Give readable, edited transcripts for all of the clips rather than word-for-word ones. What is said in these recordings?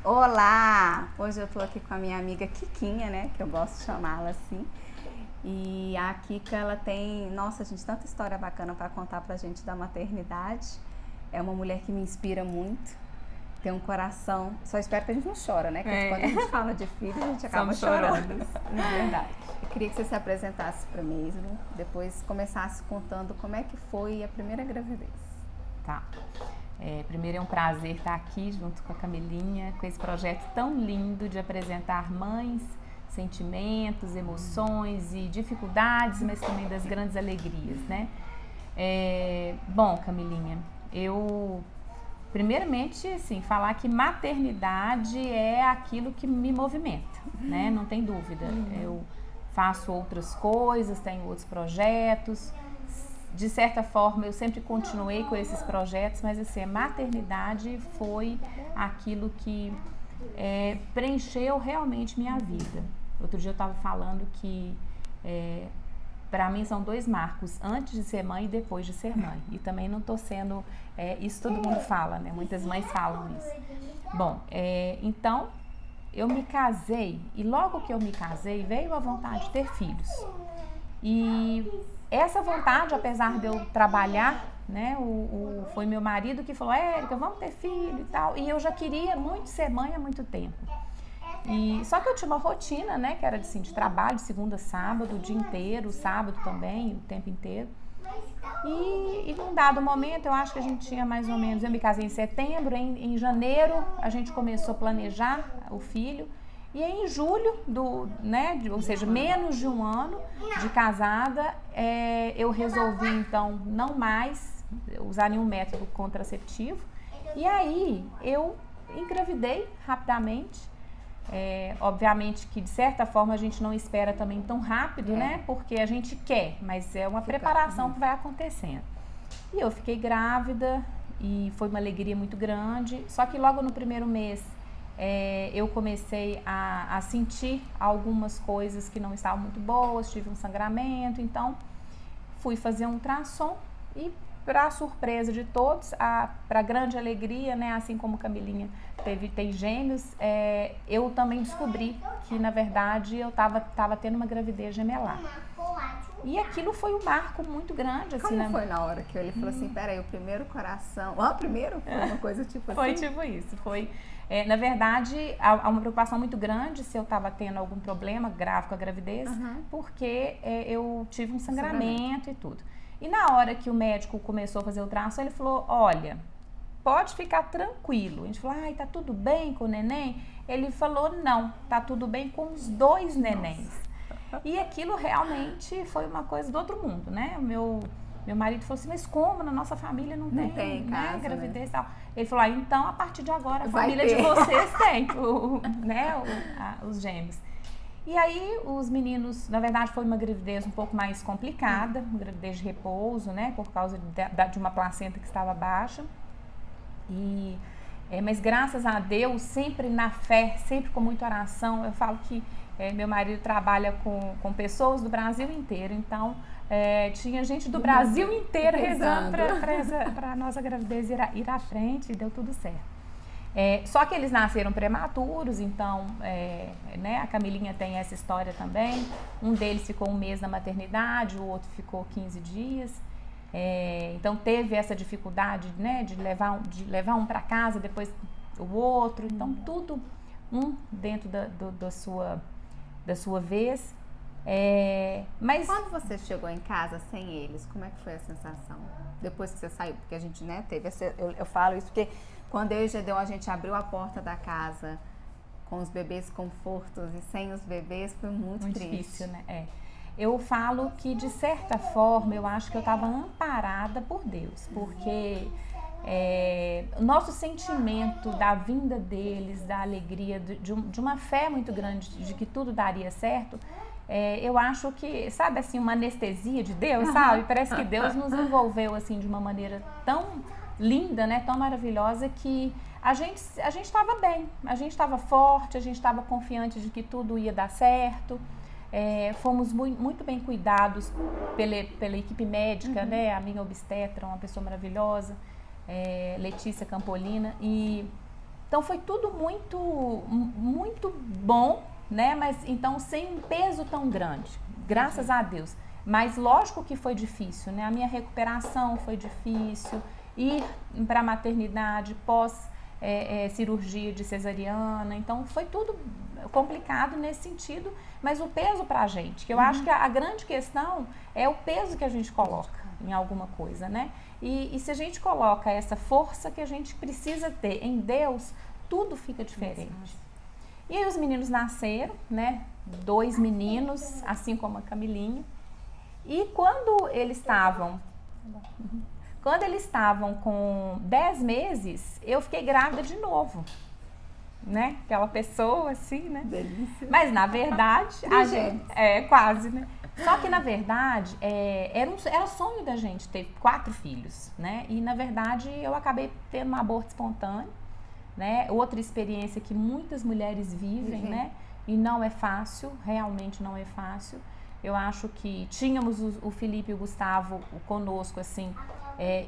Olá! Hoje eu tô aqui com a minha amiga Kikinha, né? Que eu gosto de chamá-la assim. E a Kika, ela tem, nossa, gente, tanta história bacana para contar pra gente da maternidade. É uma mulher que me inspira muito. Tem um coração. Só espero que a gente não chora, né? Porque quando a gente fala de filho, a gente acaba chorando. Verdade. Eu queria que você se apresentasse primeiro, depois começasse contando como é que foi a primeira gravidez. Tá. Primeiro é um prazer estar aqui junto com a Camilinha, com esse projeto tão lindo de apresentar mães, sentimentos, emoções e dificuldades, mas também das grandes alegrias, né? Bom, Camilinha, eu primeiramente, assim, falar que maternidade é aquilo que me movimenta, né? Não tem dúvida. Eu faço outras coisas, tenho outros projetos. De certa forma, eu sempre continuei com esses projetos, mas assim, a maternidade foi aquilo que preencheu realmente minha vida. Outro dia eu estava falando que para mim são dois marcos, antes de ser mãe e depois de ser mãe. E também não estou sendo, isso todo mundo fala, né? Muitas mães falam isso. Bom, então eu me casei e logo que eu me casei veio a vontade de ter filhos. E essa vontade, apesar de eu trabalhar, né, foi meu marido que falou, Érica, vamos ter filho e tal. E eu já queria muito ser mãe há muito tempo. Só que eu tinha uma rotina, né, que era de trabalho, de segunda a sábado, o dia inteiro, sábado também, o tempo inteiro. E num dado momento, eu acho que a gente tinha mais ou menos, eu me casei em setembro, em janeiro a gente começou a planejar o filho. E aí, em julho, ou seja, menos de um ano de casada, eu resolvi, então, não mais usar nenhum método contraceptivo. E aí, eu engravidei rapidamente. Obviamente que, de certa forma, a gente não espera também tão rápido, né? Porque a gente quer, mas é uma preparação que vai acontecendo. E eu fiquei grávida e foi uma alegria muito grande. Só que logo no primeiro mês, eu comecei a sentir algumas coisas que não estavam muito boas, tive um sangramento, então fui fazer um ultrassom e, para surpresa de todos, para grande alegria, né, assim como Camilinha tem gêmeos, eu também descobri que, na verdade, eu estava tendo uma gravidez gemelar. E aquilo foi um marco muito grande. Assim, como foi na hora que ele falou assim, peraí, o primeiro coração... primeiro foi uma coisa tipo assim? Foi tipo isso, na verdade, há uma preocupação muito grande se eu estava tendo algum problema grave com a gravidez, porque eu tive um sangramento e tudo. E na hora que o médico começou a fazer o ultrassom, ele falou, olha, pode ficar tranquilo. A gente falou, tá tudo bem com o neném? Ele falou, não, tá tudo bem com os dois nenéns. E aquilo realmente foi uma coisa do outro mundo, né? Meu marido falou assim, mas como? Na nossa família não tem casa, gravidez né? e tal. Ele falou, então, a partir de agora, a família de vocês tem os gêmeos. E aí, os meninos, na verdade, foi uma gravidez um pouco mais complicada, uma gravidez de repouso, né? Por causa de uma placenta que estava baixa. Mas graças a Deus, sempre na fé, sempre com muita oração. Eu falo que meu marido trabalha com pessoas do Brasil inteiro, então tinha gente do Brasil inteiro rezando para a nossa gravidez ir à frente, e deu tudo certo. Só que eles nasceram prematuros, então a Camilinha tem essa história também. Um deles ficou um mês na maternidade, o outro ficou 15 dias. Então teve essa dificuldade, né, de levar um para casa, depois o outro. Então tudo dentro da sua vez. Mas quando você chegou em casa sem eles, como é que foi a sensação? Depois que você saiu, porque a gente, né, teve eu falo isso porque quando eu e Gedeon, a gente abriu a porta da casa com os bebês confortos e sem os bebês, foi muito triste. Difícil, né? Eu falo que, de certa forma, eu acho que eu estava amparada por Deus, porque o nosso sentimento da vinda deles, da alegria, de uma fé muito grande de que tudo daria certo, eu acho que, sabe, assim, uma anestesia de Deus, sabe? Parece que Deus nos envolveu, assim, de uma maneira tão linda, né? Tão maravilhosa, que a gente estava bem, a gente estava forte, a gente estava confiante de que tudo ia dar certo. Fomos muito bem cuidados pela equipe médica, né? A minha obstetra, uma pessoa maravilhosa, Letícia Campolina, e Então foi tudo muito bom, né? Mas então sem um peso tão grande, graças a Deus. Mas lógico que foi difícil, né? A minha recuperação foi difícil, ir para a maternidade pós cirurgia de cesariana, então foi tudo complicado nesse sentido, mas o peso pra gente, que eu acho que a grande questão é o peso que a gente coloca em alguma coisa, né? E se a gente coloca essa força que a gente precisa ter em Deus, tudo fica diferente. E aí os meninos nasceram, né? 2 meninos, assim como a Camilinha. E quando eles estavam com 10 meses, eu fiquei grávida de novo, né? Aquela pessoa assim, né? Delícia. Mas na verdade, a gente, quase, né? Só que na verdade, era sonho da gente ter 4 filhos, né? E na verdade eu acabei tendo um aborto espontâneo, né? Outra experiência que muitas mulheres vivem, né? E não é fácil, realmente não é fácil. Eu acho que tínhamos o Felipe e o Gustavo conosco, assim,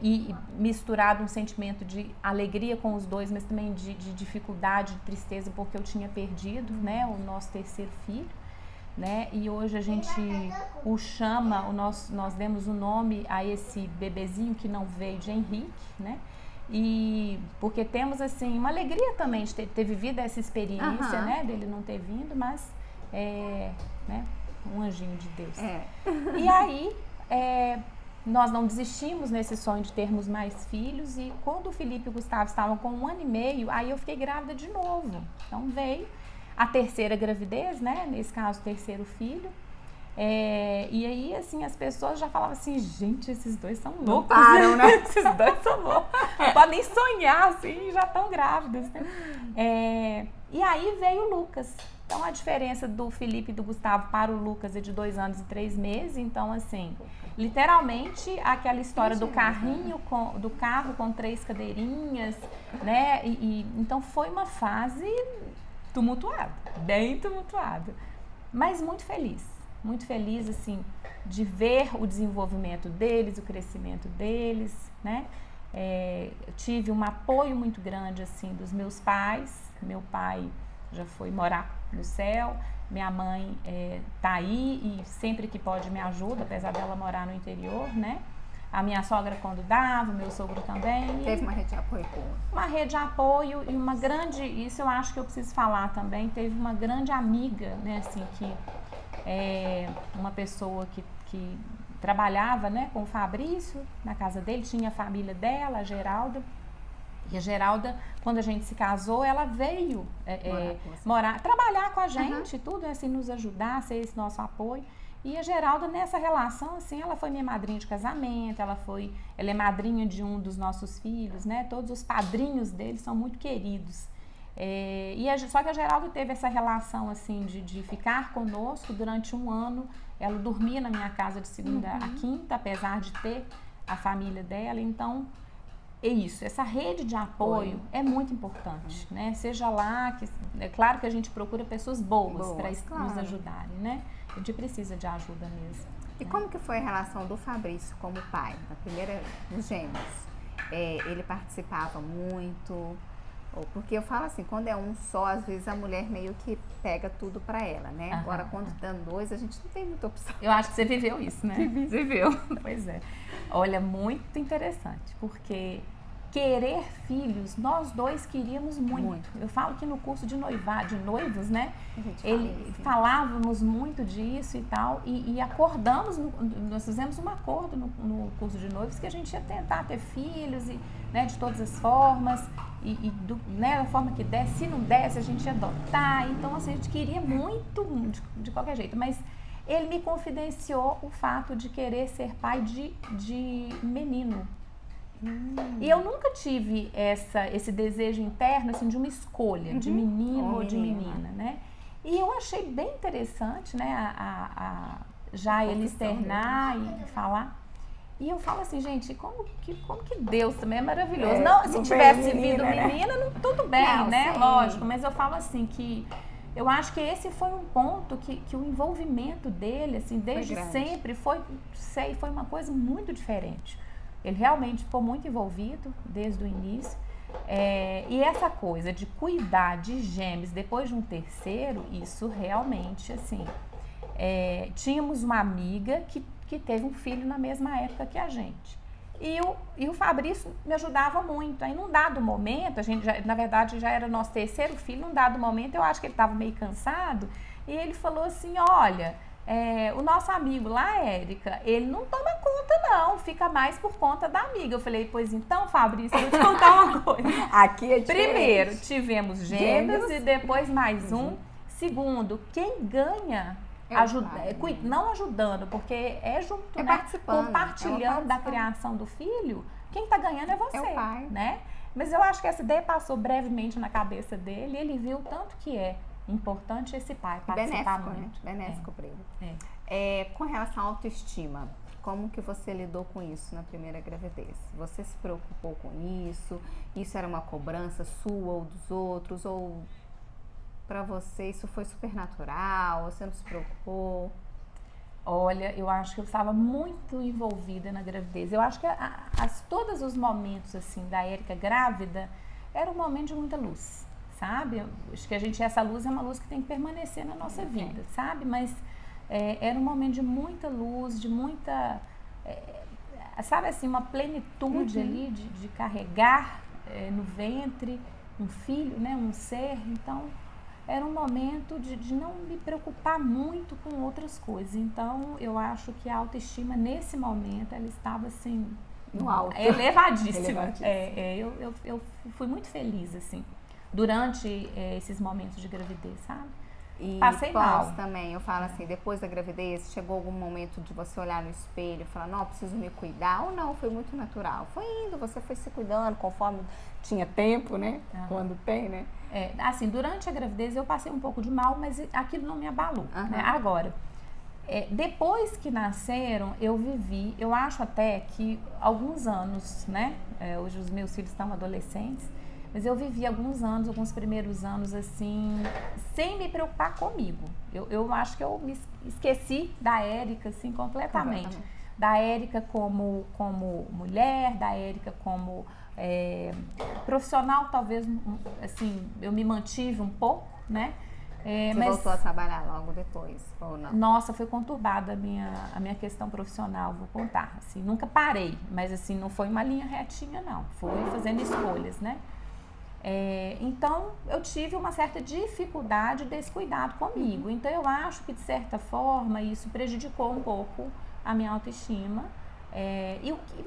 e misturado um sentimento de alegria com os dois, mas também de dificuldade, de tristeza, porque eu tinha perdido, né, o nosso terceiro filho, né, e hoje a gente o chama, nós demos o nome a esse bebezinho que não veio, de Henrique, né, e porque temos, assim, uma alegria também de ter vivido essa experiência, né, dele não ter vindo, mas, né, um anjinho de Deus. E aí, nós não desistimos nesse sonho de termos mais filhos, e quando o Felipe e o Gustavo estavam com 1 ano e meio, aí eu fiquei grávida de novo. Então veio a terceira gravidez, né? Nesse caso, o terceiro filho. E aí, assim, as pessoas já falavam assim, gente, esses dois são loucos. Não param, né? Esses dois são loucos. Não podem sonhar, assim, já estão grávidos, né? E aí veio o Lucas. Então, a diferença do Felipe e do Gustavo para o Lucas é de 2 anos e 3 meses. Então, assim, literalmente, aquela história do carrinho, do carro com 3 cadeirinhas, né? Então, foi uma fase tumultuada, bem tumultuada. Mas muito feliz, assim, de ver o desenvolvimento deles, o crescimento deles, né? Eu tive um apoio muito grande, assim, dos meus pais. Meu pai já foi morar no céu, minha mãe tá aí e sempre que pode me ajuda, apesar dela morar no interior, né? A minha sogra quando dava, o meu sogro também. Teve uma rede de apoio boa. Uma rede de apoio e uma grande, isso eu acho que eu preciso falar também, teve uma grande amiga, né, assim, que uma pessoa que trabalhava, né, com o Fabrício na casa dele, tinha a família dela, a Geralda. E a Geralda, quando a gente se casou, ela veio trabalhar com a gente, tudo assim, nos ajudar, ser esse nosso apoio. E a Geralda, nessa relação, assim, ela foi minha madrinha de casamento, ela é madrinha de um dos nossos filhos, né? Todos os padrinhos dele são muito queridos. Só que a Geralda teve essa relação, assim, de ficar conosco durante 1 ano. Ela dormia na minha casa de segunda a quinta, apesar de ter a família dela. Então, é isso, essa rede de apoio é muito importante, né? Seja lá, é claro que a gente procura pessoas boas para nos ajudarem, né? A gente precisa de ajuda mesmo. E como que foi a relação do Fabrício como pai, na primeira dos gêmeos? Ele participava muito? Porque eu falo assim, quando é um só, às vezes a mulher meio que pega tudo pra ela, né? Agora, quando dando 2, a gente não tem muita opção. Eu acho que você viveu isso, né? Viveu. Pois é. Olha, muito interessante, porque querer filhos, nós dois queríamos muito. Eu falo que no curso de noivos, né? Falávamos muito disso e tal, e acordamos, nós fizemos um acordo no curso de noivos que a gente ia tentar ter filhos, né, de todas as formas, né, da forma que desse, se não desse, a gente ia adotar. Então, assim, a gente queria muito, de qualquer jeito, mas ele me confidenciou o fato de querer ser pai de menino. E eu nunca tive esse desejo interno, assim, de uma escolha, de menino ou de menina, né? E eu achei bem interessante, né, já ele externar e falar. E eu falo assim, gente, como que Deus também é maravilhoso. Se tivesse vindo menina, tudo bem, não, né? Sim. Lógico, mas eu falo assim que eu acho que esse foi um ponto que o envolvimento dele, assim, desde sempre, foi uma coisa muito diferente. Ele realmente ficou muito envolvido desde o início. E essa coisa de cuidar de gêmeos depois de um terceiro, isso realmente, assim, tínhamos uma amiga que teve um filho na mesma época que a gente. E o Fabrício me ajudava muito. Aí, num dado momento, a gente, na verdade, já era nosso terceiro filho, num dado momento, eu acho que ele estava meio cansado, e ele falou assim, olha, o nosso amigo lá, Érica, ele não toma conta não, fica mais por conta da amiga. Eu falei, pois então, Fabrício, eu vou te contar uma coisa. Aqui é diferente. Primeiro, tivemos gêmeos e depois mais um. Segundo, quem ganha... não ajudando, porque é junto, né? Compartilhando da criação do filho, quem tá ganhando é você, né? Mas eu acho que essa ideia passou brevemente na cabeça dele e ele viu tanto que é importante esse pai participar muito. Né? Benéfico para ele. Com relação à autoestima, como que você lidou com isso na primeira gravidez? Você se preocupou com isso? Isso era uma cobrança sua ou dos outros? Ou... para você isso foi super natural? Você não se preocupou? Olha, eu acho que eu estava muito envolvida na gravidez. Eu acho que todos os momentos assim da Érica grávida era um momento de muita luz, sabe? Eu acho que essa luz é uma luz que tem que permanecer na nossa vida, sabe? Mas era um momento de muita luz, de muita, sabe assim, uma plenitude ali de carregar no ventre um filho, né? Um ser. Então era um momento de não me preocupar muito com outras coisas. Então, eu acho que a autoestima, nesse momento, ela estava, assim... no alto. Elevadíssima. Eu fui muito feliz, assim, durante esses momentos de gravidez, sabe? E passei mal também, eu falo assim, depois da gravidez, chegou algum momento de você olhar no espelho e falar, não, eu preciso me cuidar, ou não, foi muito natural? Foi indo, você foi se cuidando conforme tinha tempo, né? Quando tem, né? Assim, durante a gravidez eu passei um pouco de mal, mas aquilo não me abalou, né? Agora, depois que nasceram, eu vivi, eu acho até que alguns anos, né? Hoje os meus filhos estão adolescentes, mas eu vivi alguns primeiros anos assim, sem me preocupar comigo. Eu acho que eu me esqueci da Érica, assim, completamente. Da Érica como mulher, da Érica como profissional, talvez, assim, eu me mantive um pouco, né? Você voltou a trabalhar logo depois, ou não? Nossa, foi conturbada a minha questão profissional, vou contar. Assim, nunca parei, mas assim, não foi uma linha retinha, não. Foi fazendo escolhas, né? Então, eu tive uma certa dificuldade desse cuidado comigo. Então, eu acho que, de certa forma, isso prejudicou um pouco a minha autoestima.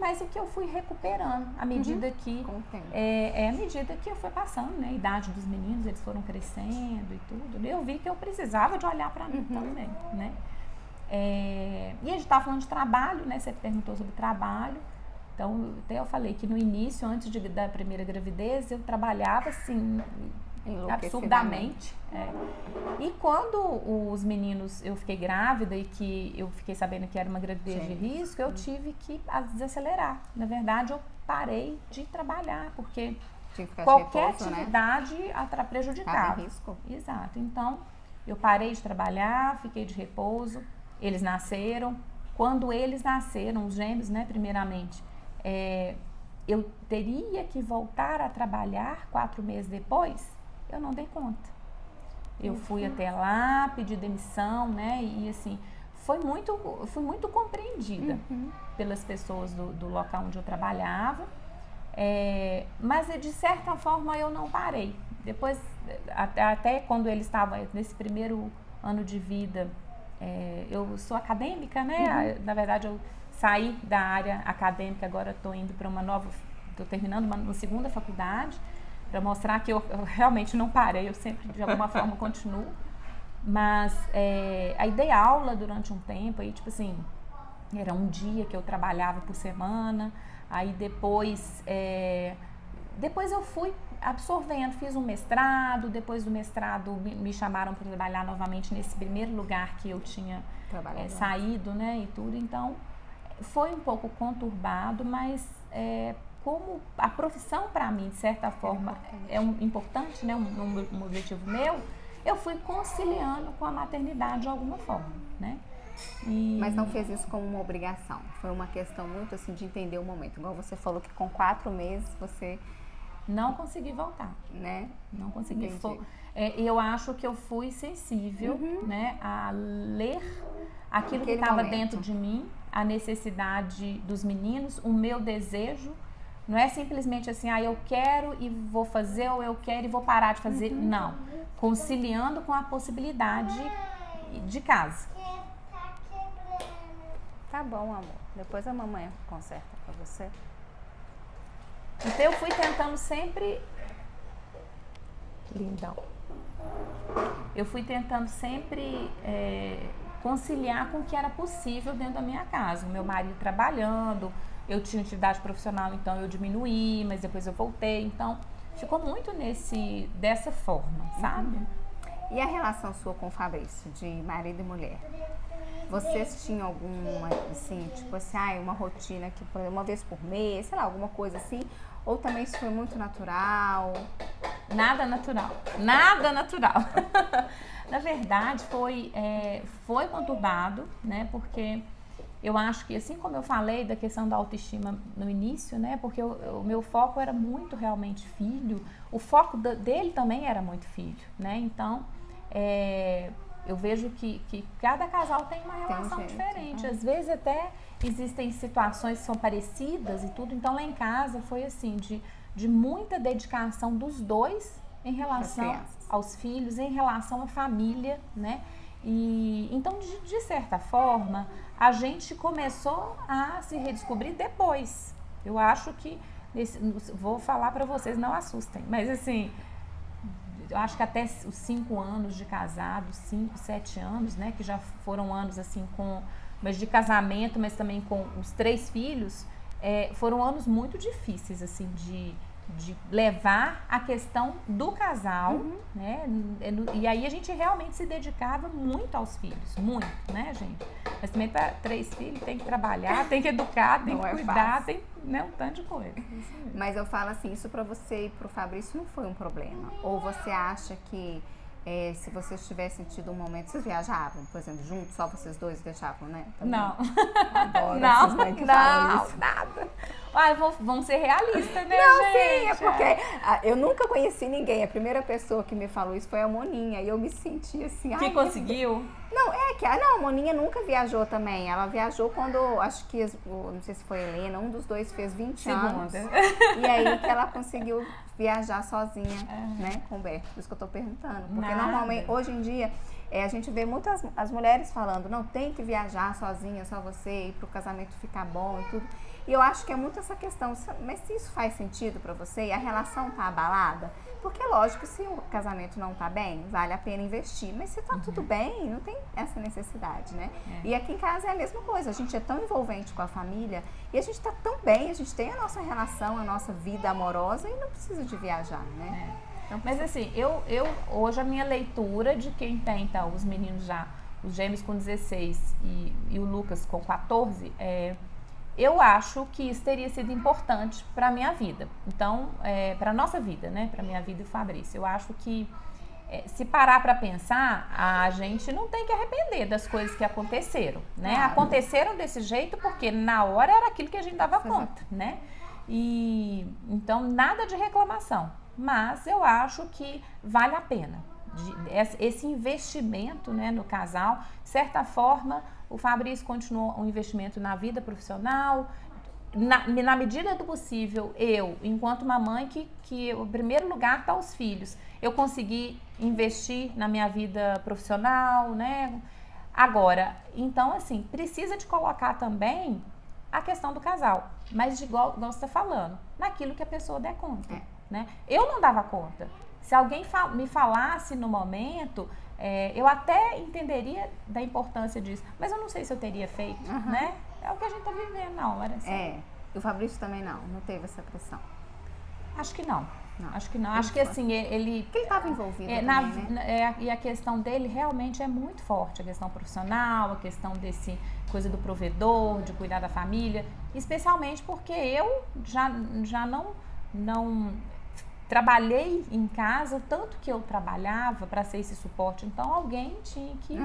Mas o que eu fui recuperando à medida que... com o tempo. À medida que eu fui passando, né? A idade dos meninos, eles foram crescendo e tudo. Eu vi que eu precisava de olhar para mim também, né? E a gente estava falando de trabalho, né? Você perguntou sobre trabalho. Então, até eu falei que no início, antes da primeira gravidez, eu trabalhava assim, absurdamente. E quando os meninos, eu fiquei grávida e que eu fiquei sabendo que era uma gravidez de risco, eu tive que desacelerar. Na verdade, eu parei de trabalhar, porque qualquer atividade prejudicava. Tava em risco. Exato. Então, eu parei de trabalhar, fiquei de repouso, eles nasceram. Quando eles nasceram, os gêmeos, né, primeiramente, eu teria que voltar a trabalhar 4 meses depois, eu não dei conta. Eu fui até lá, pedi demissão, né? E assim, fui muito compreendida pelas pessoas do local onde eu trabalhava. Mas de certa forma eu não parei. Depois, até quando eles estavam nesse primeiro ano de vida, eu sou acadêmica, né? Na verdade, eu saí da área acadêmica, agora estou indo para estou terminando uma segunda faculdade, para mostrar que eu realmente não parei, eu sempre de alguma forma continuo. Mas aí dei aula durante um tempo, aí tipo assim, era um dia que eu trabalhava por semana, aí depois eu fui absorvendo, fiz um mestrado, depois do mestrado me chamaram para trabalhar novamente nesse primeiro lugar que eu tinha saído, né, e tudo. Então foi um pouco conturbado, mas como a profissão para mim, de certa forma, importante, né, um objetivo meu, eu fui conciliando com a maternidade de alguma forma, né? Mas não fez isso como uma obrigação, foi uma questão muito assim de entender o momento, igual você falou que com 4 meses você Não consegui voltar. Né? Não consegui. Entendi. Eu acho que eu fui sensível, né, a ler aquilo que Aquele estava momento. dentro de mim, a necessidade dos meninos, o meu desejo. Não é simplesmente assim, eu quero e vou fazer, ou eu quero e vou parar de fazer. Não. Conciliando com a possibilidade de casa. Tá bom, amor. Depois a mamãe conserta pra você. Então eu fui tentando sempre... Lindão. Eu fui tentando sempre conciliar com o que era possível dentro da minha casa. O meu marido trabalhando, eu tinha atividade profissional, então eu diminuí, mas depois eu voltei. Então, ficou muito dessa forma, sabe? E a relação sua com o Fabrício, de marido e mulher? Vocês tinham alguma, assim, tipo assim, uma rotina que uma vez por mês, sei lá, alguma coisa assim? Ou também isso foi muito natural? Nada natural. Nada natural. Na verdade, foi conturbado, né? Porque eu acho que, assim como eu falei da questão da autoestima no início, né? Porque o meu foco era muito realmente filho, o foco dele também era muito filho, né? Então, eu vejo que cada casal tem uma relação diferente. Às vezes até existem situações que são parecidas e tudo. Então, lá em casa foi assim, de muita dedicação dos dois em relação aos filhos, em relação à família, né? E então, de certa forma, a gente começou a se redescobrir depois. Eu acho que, vou falar para vocês, não assustem, mas assim, eu acho que até os 5 anos de casado, 5, 7 anos, né? Que já foram anos assim mas de casamento, mas também com os 3 filhos, foram anos muito difíceis, assim, de levar a questão do casal, né? E aí a gente realmente se dedicava muito aos filhos, muito, né, gente? Mas também para 3 filhos tem que trabalhar, tem que educar, tem que cuidar, tem, né, um tanto de coisa. Mas eu falo assim, isso para você e pro Fabrício não foi um problema? Ou você acha que se vocês tivessem tido um momento, vocês viajavam, por exemplo, juntos, só vocês dois deixavam, né? Também. Não. Adoro não, nada. Vamos ser realistas, né, não, gente? Sim, é porque eu nunca conheci ninguém. A primeira pessoa que me falou isso foi a Moninha. E eu me senti assim... Que conseguiu? Não, a Moninha nunca viajou também. Ela viajou quando, acho que, não sei se foi a Helena, um dos dois fez 20 anos. E aí que ela conseguiu viajar sozinha, né, com o Berto. Por isso que eu tô perguntando. Porque normalmente, hoje em dia, a gente vê muitas as mulheres falando, não, tem que viajar sozinha, só você, ir pro casamento ficar bom e tudo. E eu acho que é muito essa questão, mas se isso faz sentido pra você e a relação tá abalada, porque lógico, se o casamento não tá bem, vale a pena investir, mas se tá tudo bem, não tem essa necessidade, né? E aqui em casa é a mesma coisa, a gente é tão envolvente com a família e a gente tá tão bem, a gente tem a nossa relação, a nossa vida amorosa e não precisa de viajar, né? Então, mas assim, eu hoje a minha leitura de quem tem, então, os meninos já, os gêmeos com 16 e o Lucas com 14, eu acho que isso teria sido importante para a minha vida. Então, para a nossa vida, né? Para a minha vida e o Fabrício. Eu acho que, se parar para pensar, a gente não tem que arrepender das coisas que aconteceram, né? Aconteceram desse jeito porque na hora era aquilo que a gente dava conta, né? E, então, nada de reclamação. Mas eu acho que vale a pena. Esse investimento, né, no casal, de certa forma, o Fabrício continuou um investimento na vida profissional, na medida do possível, enquanto uma mãe que o primeiro lugar está os filhos, eu consegui investir na minha vida profissional, né? Agora, então, assim, precisa de colocar também a questão do casal, mas igual você está falando, naquilo que a pessoa der conta, né? Eu não dava conta. Se alguém me falasse no momento, eu até entenderia da importância disso, mas eu não sei se eu teria feito, né? É o que a gente tá vivendo na hora. Assim. E o Fabrício também não teve essa pressão? Acho que não. Acho que não. Acho que assim, ele... Porque ele estava envolvido também, né? E a questão dele realmente é muito forte. A questão profissional, a questão desse coisa do provedor, de cuidar da família. Especialmente porque eu já não trabalhei em casa o tanto que eu trabalhava para ser esse suporte. Então, alguém tinha que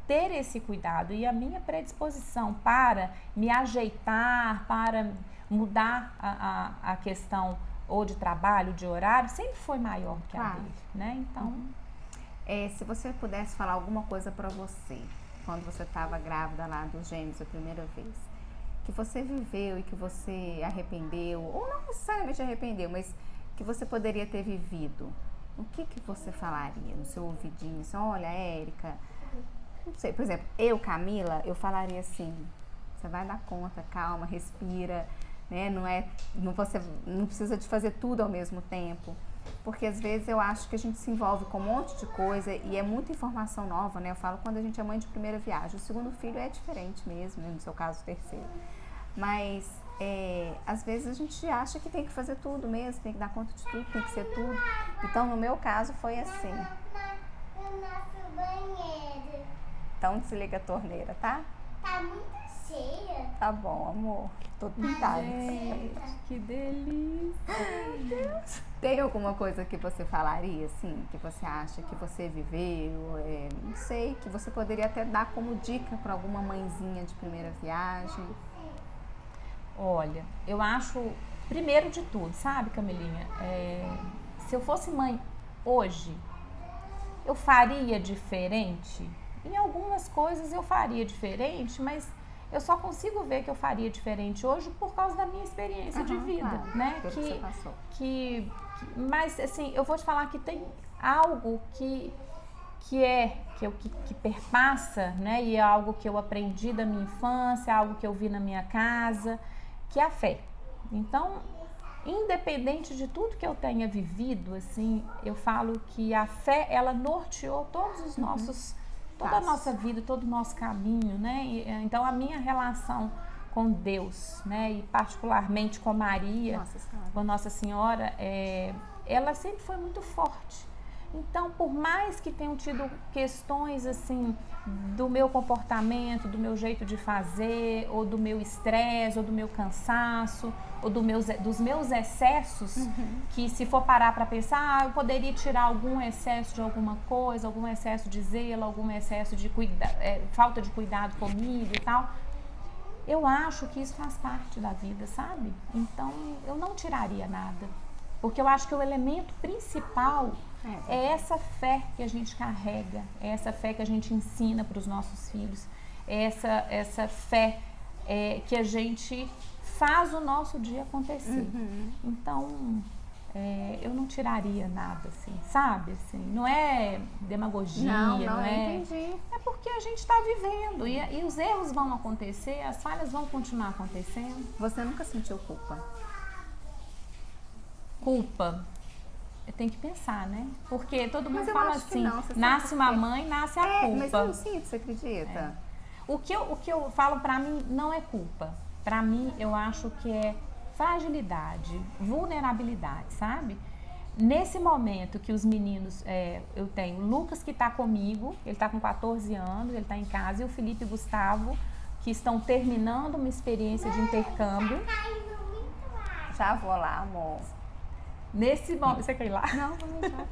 ter esse cuidado. E a minha predisposição para me ajeitar, para mudar a questão ou de trabalho, de horário, sempre foi maior que a Claro. dele, né? Então, Se você pudesse falar alguma coisa pra você, quando você estava grávida lá dos gêmeos a primeira vez, que você viveu e que você arrependeu, ou não necessariamente arrependeu, mas que você poderia ter vivido, o que você falaria no seu ouvidinho? Assim, olha, Érica, não sei, por exemplo, eu, Camila, eu falaria assim, você vai dar conta, calma, respira, né? Você não precisa de fazer tudo ao mesmo tempo. Porque às vezes eu acho que a gente se envolve com um monte de coisa e é muita informação nova, né? Eu falo quando a gente é mãe de primeira viagem. O segundo filho é diferente mesmo, né? No seu caso, o terceiro. Mas às vezes a gente acha que tem que fazer tudo mesmo, tem que dar conta de tudo, tem que ser tudo. Então, no meu caso, foi assim. No nosso banheiro. Então, desliga a torneira, tá? Tá muito cheia. Tá bom, amor. Tô pintada. que delícia! Tem alguma coisa que você falaria, assim, que você acha que você viveu, não sei, que você poderia até dar como dica para alguma mãezinha de primeira viagem? Olha, eu acho, primeiro de tudo, sabe, Camilinha, se eu fosse mãe hoje, eu faria diferente? Em algumas coisas eu faria diferente, mas eu só consigo ver que eu faria diferente hoje por causa da minha experiência de vida, claro, né? pelo que você passou. Mas assim, eu vou te falar que tem algo que perpassa, né? E é algo que eu aprendi da minha infância, algo que eu vi na minha casa, que é a fé. Então, independente de tudo que eu tenha vivido, assim, eu falo que a fé, ela norteou todos os nossos, toda a nossa vida, todo o nosso caminho, né? Então, a minha relação com Deus, né? E particularmente com Maria, com Nossa Senhora, ela sempre foi muito forte. Então, por mais que tenham tido questões assim do meu comportamento, do meu jeito de fazer, ou do meu estresse, ou do meu cansaço, ou dos meus excessos, que se for parar para pensar, eu poderia tirar algum excesso de alguma coisa, algum excesso de zelo, algum excesso de falta de cuidado comigo e tal. Eu acho que isso faz parte da vida, sabe? Então, eu não tiraria nada. Porque eu acho que o elemento principal é essa fé que a gente carrega, é essa fé que a gente ensina para os nossos filhos, é essa fé que a gente faz o nosso dia acontecer. Então, eu não tiraria nada, assim, sabe? Assim, não é demagogia, não é... Entendi. É porque a gente está vivendo e os erros vão acontecer, as falhas vão continuar acontecendo. Você nunca sentiu culpa? Culpa, eu tenho que pensar, né? Porque todo mundo eu fala acho que assim, não, você nasce sabe uma por quê? mãe, nasce a culpa. Mas eu não sinto, você acredita? O que eu falo pra mim não é culpa. Pra mim, eu acho que é fragilidade, vulnerabilidade, sabe? Nesse momento que os meninos, eu tenho o Lucas que tá comigo, ele tá com 14 anos, ele tá em casa, e o Felipe e o Gustavo, que estão terminando uma experiência de intercâmbio. Já vou lá, amor. Nesse momento, você quer ir lá? Não, vou deixar.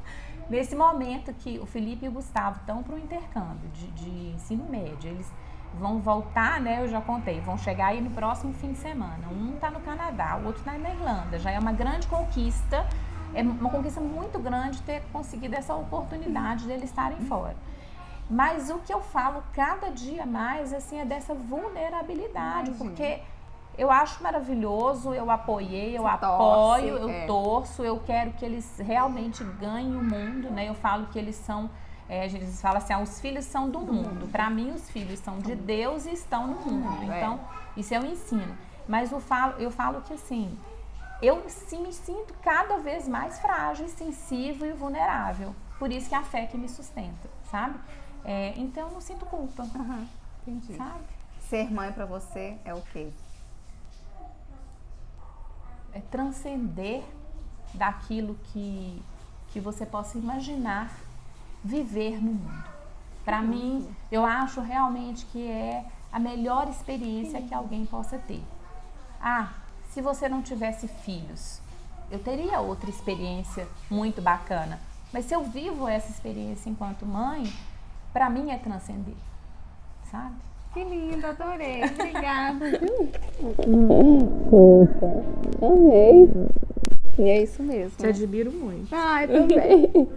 Nesse momento que o Felipe e o Gustavo estão para o intercâmbio de ensino médio, eles vão voltar, né? Eu já contei, vão chegar aí no próximo fim de semana. Um está no Canadá, o outro está na Irlanda. Já é uma grande conquista, é uma conquista muito grande ter conseguido essa oportunidade de eles estarem fora. Mas o que eu falo cada dia mais, assim, é dessa vulnerabilidade, porque eu acho maravilhoso, eu apoiei, eu apoio, eu torço, eu quero que eles realmente ganhem o mundo, né? Eu falo que eles são, a gente fala assim, os filhos são do mundo. Para mim, os filhos são de Deus e estão no mundo. Então, isso eu ensino. Mas eu falo que assim, eu me sinto cada vez mais frágil, sensível e vulnerável. Por isso que é a fé que me sustenta, sabe? Então, eu não sinto culpa, Entendi. sabe? Ser mãe pra você é o quê? É transcender daquilo que você possa imaginar viver no mundo. Para mim, eu acho realmente que é a melhor experiência que alguém possa ter. Se você não tivesse filhos, eu teria outra experiência muito bacana. Mas se eu vivo essa experiência enquanto mãe, para mim é transcender, sabe? Que lindo, adorei. Obrigada. Amei. E é isso mesmo. Te admiro muito. Ai, também.